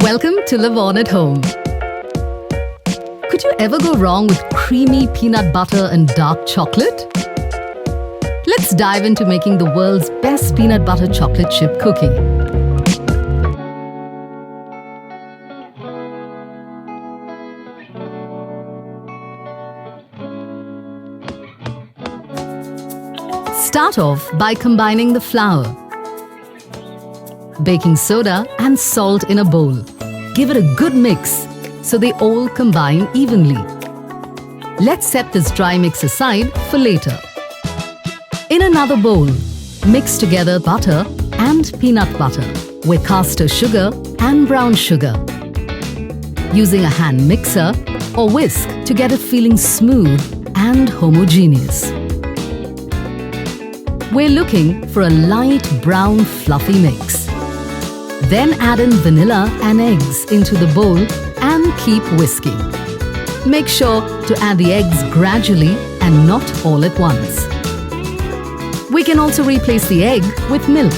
Welcome to Lavonne at Home. Could you ever go wrong with creamy peanut butter and dark chocolate? Let's dive into making the world's best peanut butter chocolate chip cookie. Start off by combining the flour, baking soda and salt in a bowl. Give it a good mix so they all combine evenly. Let's set this dry mix aside for later. In another bowl, mix together butter and peanut butter with caster sugar and brown sugar. Using a hand mixer or whisk to get it feeling smooth and homogeneous. We're looking for a light brown fluffy mix. Then add in vanilla and eggs into the bowl and keep whisking. Make sure to add the eggs gradually and not all at once. We can also replace the egg with milk.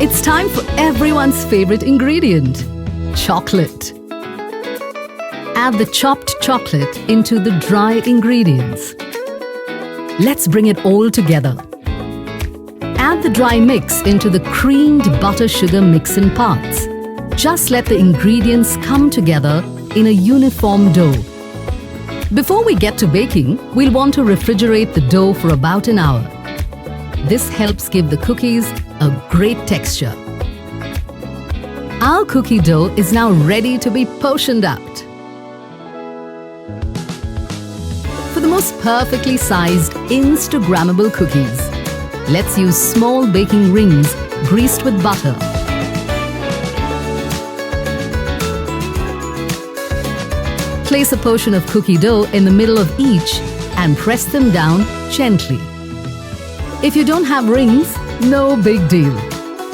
It's time for everyone's favorite ingredient, chocolate. Add the chopped chocolate into the dry ingredients. Let's bring it all together. Add the dry mix into the creamed butter sugar mix in parts. Just let the ingredients come together in a uniform dough. Before we get to baking, we'll want to refrigerate the dough for about an hour. This helps give the cookies a great texture. Our cookie dough is now ready to be portioned out. For the most perfectly sized Instagrammable cookies, let's use small baking rings greased with butter. Place a portion of cookie dough in the middle of each and press them down gently. If you don't have rings, no big deal.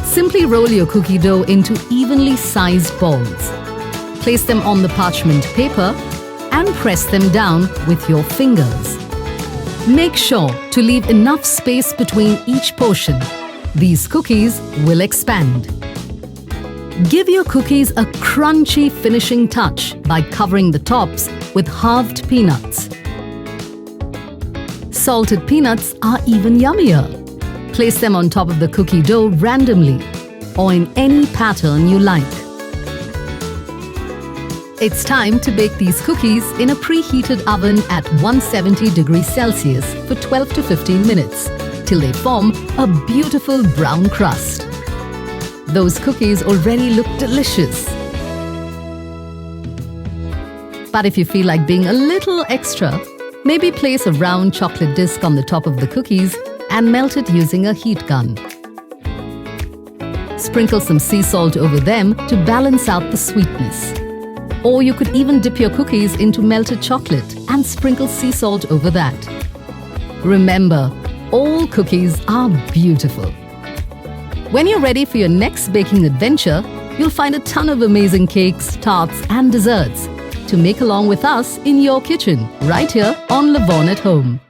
Simply roll your cookie dough into evenly sized balls. Place them on the parchment paper and press them down with your fingers. Make sure to leave enough space between each portion. These cookies will expand. Give your cookies a crunchy finishing touch by covering the tops with halved peanuts. Salted peanuts are even yummier. Place them on top of the cookie dough randomly or in any pattern you like. It's time to bake these cookies in a preheated oven at 170 degrees Celsius for 12 to 15 minutes till they form a beautiful brown crust. Those cookies already look delicious. But if you feel like being a little extra, maybe place a round chocolate disc on the top of the cookies and melt it using a heat gun. Sprinkle some sea salt over them to balance out the sweetness. Or you could even dip your cookies into melted chocolate and sprinkle sea salt over that. Remember, all cookies are beautiful. When you're ready for your next baking adventure, you'll find a ton of amazing cakes, tarts and desserts to make along with us in your kitchen, right here on Lavonne at Home.